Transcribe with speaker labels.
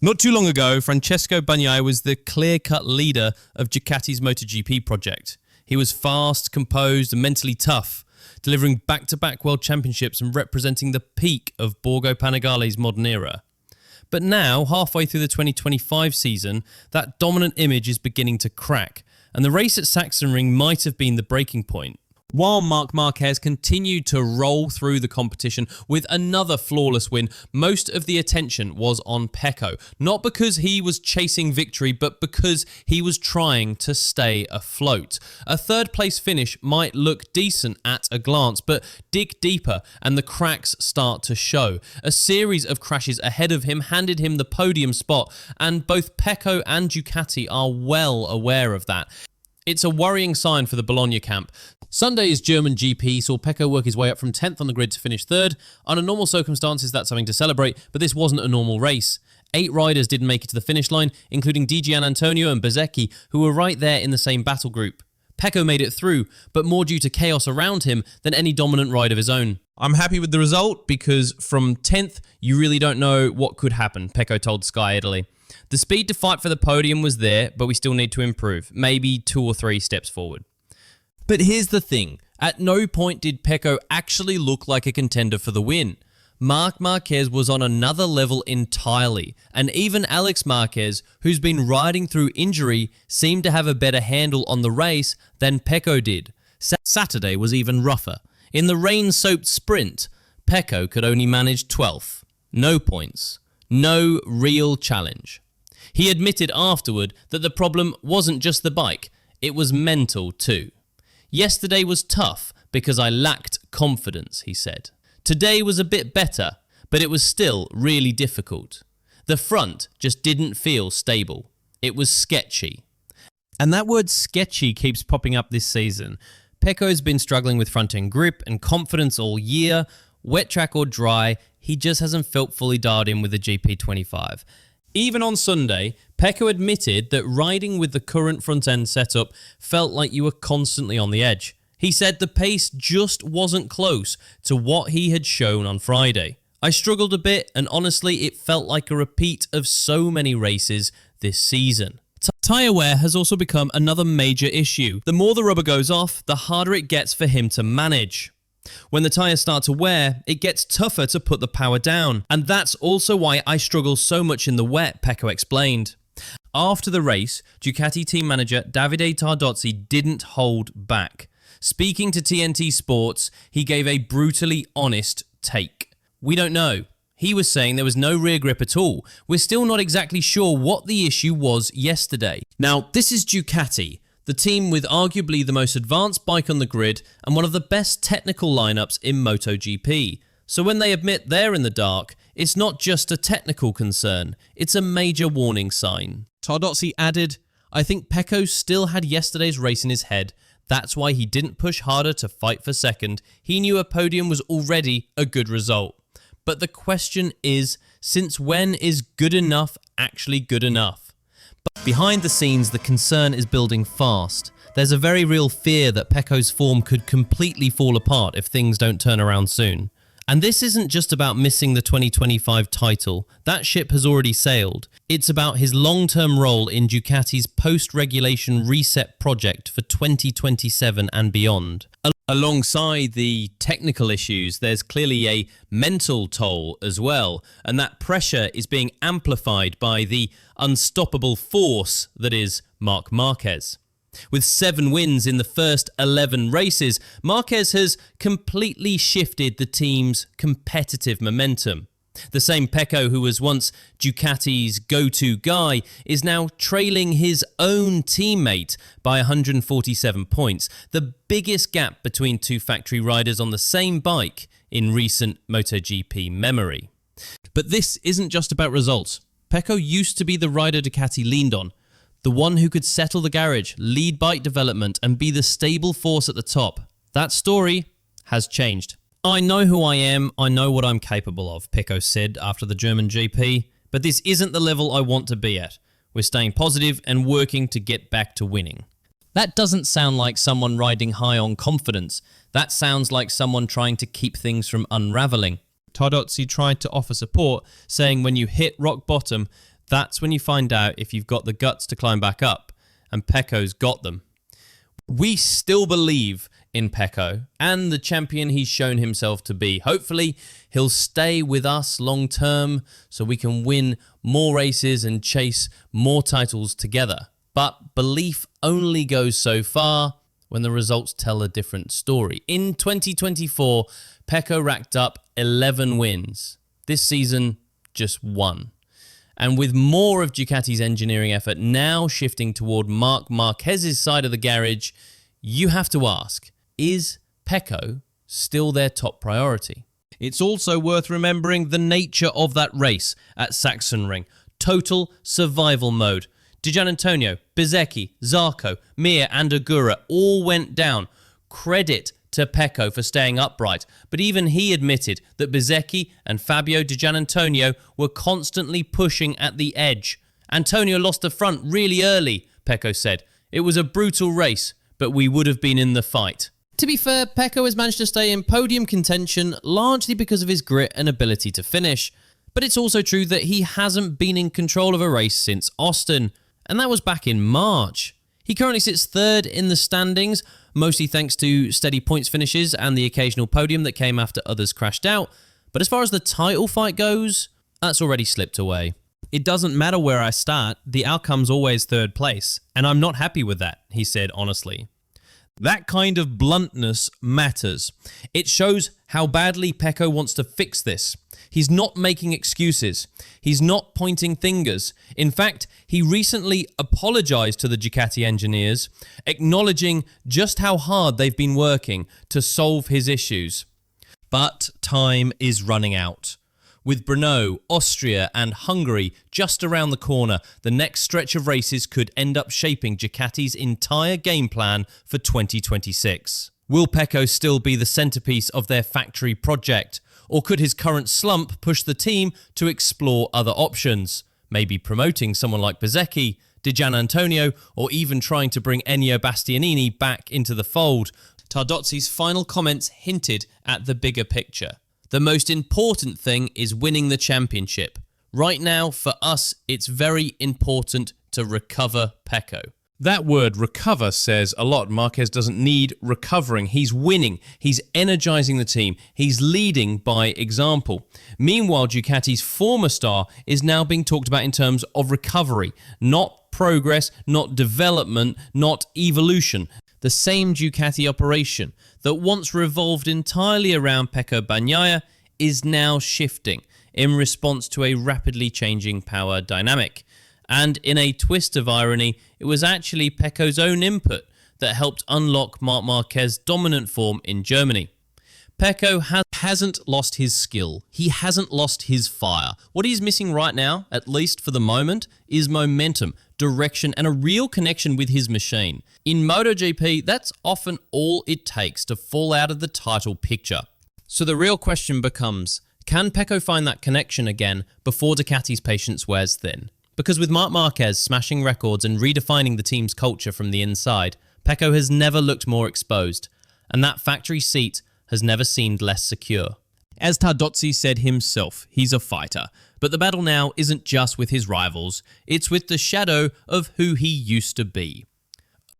Speaker 1: Not too long ago, Francesco Bagnaia was the clear-cut leader of Ducati's MotoGP project. He was fast, composed and mentally tough, delivering back-to-back world championships and representing the peak of Borgo Panigale's modern era. But now, halfway through the 2025 season, that dominant image is beginning to crack, and the race at Sachsenring might have been the breaking point. While Marc Marquez continued to roll through the competition with another flawless win, most of the attention was on Pecco. Not because he was chasing victory, but because he was trying to stay afloat. A third-place finish might look decent at a glance, but dig deeper and the cracks start to show. A series of crashes ahead of him handed him the podium spot, and both Pecco and Ducati are well aware of that. It's a worrying sign for the Bologna camp. Sunday's German GP saw Pecco work his way up from 10th on the grid to finish 3rd. Under normal circumstances, that's something to celebrate, but this wasn't a normal race. 8 riders didn't make it to the finish line, including Di Gianantonio and Bezzecchi, who were right there in the same battle group. Pecco made it through, but more due to chaos around him than any dominant ride of his own. I'm happy with the result because from 10th, you really don't know what could happen, Pecco told Sky Italy. The speed to fight for the podium was there, but we still need to improve, maybe 2 or 3 steps forward. But here's the thing, at no point did Pecco actually look like a contender for the win. Marc Marquez was on another level entirely, and even Alex Marquez, who's been riding through injury, seemed to have a better handle on the race than Pecco did. Saturday was even rougher. In the rain-soaked sprint, Pecco could only manage 12th. No points. No real challenge. He admitted afterward that the problem wasn't just the bike, it was mental too. Yesterday was tough because I lacked confidence, he said. Today was a bit better, but it was still really difficult. The front just didn't feel stable. It was sketchy. And that word sketchy keeps popping up this season. Pecco's been struggling with front-end grip and confidence all year. Wet track or dry, he just hasn't felt fully dialed in with the GP25. Even on Sunday, Pecco admitted that riding with the current front-end setup felt like you were constantly on the edge. He said the pace just wasn't close to what he had shown on Friday. I struggled a bit, and honestly, it felt like a repeat of so many races this season. Tyre wear has also become another major issue. The more the rubber goes off, the harder it gets for him to manage. When the tyres start to wear, it gets tougher to put the power down. And that's also why I struggle so much in the wet, Pecco explained. After the race, Ducati team manager Davide Tardozzi didn't hold back. Speaking to TNT Sports, he gave a brutally honest take. We don't know. He was saying there was no rear grip at all. We're still not exactly sure what the issue was yesterday. Now, this is Ducati, the team with arguably the most advanced bike on the grid and one of the best technical lineups in MotoGP. So when they admit they're in the dark, it's not just a technical concern, it's a major warning sign. Tardozzi added, I think Pecco still had yesterday's race in his head. That's why he didn't push harder to fight for second. He knew a podium was already a good result. But the question is, since when is good enough actually good enough? But behind the scenes, the concern is building fast. There's a very real fear that Pecco's form could completely fall apart if things don't turn around soon. And this isn't just about missing the 2025 title. That ship has already sailed. It's about his long-term role in Ducati's post-regulation reset project for 2027 and beyond. Alongside the technical issues, there's clearly a mental toll as well, and that pressure is being amplified by the unstoppable force that is Marc Marquez. With 7 wins in the first 11 races, Marquez has completely shifted the team's competitive momentum. The same Pecco who was once Ducati's go-to guy is now trailing his own teammate by 147 points, the biggest gap between 2 factory riders on the same bike in recent MotoGP memory. But this isn't just about results. Pecco used to be the rider Ducati leaned on, the one who could settle the garage, lead bike development and be the stable force at the top. That story has changed. I know who I am, I know what I'm capable of, Pecco said after the German GP, but this isn't the level I want to be at. We're staying positive and working to get back to winning. That doesn't sound like someone riding high on confidence. That sounds like someone trying to keep things from unraveling. Tardozzi tried to offer support, saying when you hit rock bottom, That's when you find out if you've got the guts to climb back up, and Pecco's got them. We still believe in Pecco and the champion he's shown himself to be. Hopefully, he'll stay with us long term so we can win more races and chase more titles together. But belief only goes so far when the results tell a different story. In 2024, Pecco racked up 11 wins. This season, just 1. And with more of Ducati's engineering effort now shifting toward Marc Marquez's side of the garage, you have to ask, is Pecco still their top priority? It's also worth remembering the nature of that race at Sachsenring. Total survival mode. Di Giannantonio, Bezzecchi, Zarco, Mir and Agura all went down. Credit to Pecco for staying upright, but even he admitted that Bezzecchi and Fabio Di Giannantonio were constantly pushing at the edge. Antonio lost the front really early, Pecco said. It was a brutal race, but we would have been in the fight. To be fair, Pecco has managed to stay in podium contention largely because of his grit and ability to finish. But it's also true that he hasn't been in control of a race since Austin, and that was back in March. He currently sits third in the standings, mostly thanks to steady points finishes and the occasional podium that came after others crashed out. But as far as the title fight goes, that's already slipped away. It doesn't matter where I start, the outcome's always third place, and I'm not happy with that, he said honestly. That kind of bluntness matters. It shows how badly Pecco wants to fix this. He's not making excuses. He's not pointing fingers. In fact, he recently apologized to the Ducati engineers, acknowledging just how hard they've been working to solve his issues. But time is running out. With Brno, Austria and Hungary just around the corner, the next stretch of races could end up shaping Ducati's entire game plan for 2026. Will Pecco still be the centerpiece of their factory project? Or could his current slump push the team to explore other options? Maybe promoting someone like Bezzecchi, Di Giannantonio, or even trying to bring Ennio Bastianini back into the fold. Tardozzi's final comments hinted at the bigger picture. The most important thing is winning the championship. Right now, for us, it's very important to recover Pecco. That word recover says a lot. Marquez doesn't need recovering. He's winning. He's energizing the team. He's leading by example. Meanwhile, Ducati's former star is now being talked about in terms of recovery, not progress, not development, not evolution. The same Ducati operation that once revolved entirely around Pecco Bagnaia is now shifting in response to a rapidly changing power dynamic. And in a twist of irony, it was actually Pecco's own input that helped unlock Marc Marquez's dominant form in Germany. Pecco hasn't lost his skill. He hasn't lost his fire. What he's missing right now, at least for the moment, is momentum, direction, and a real connection with his machine. In MotoGP, that's often all it takes to fall out of the title picture. So the real question becomes, can Pecco find that connection again before Ducati's patience wears thin? Because with Marc Marquez smashing records and redefining the team's culture from the inside, Pecco has never looked more exposed, and that factory seat has never seemed less secure. As Tardozzi said himself, he's a fighter, but the battle now isn't just with his rivals, it's with the shadow of who he used to be.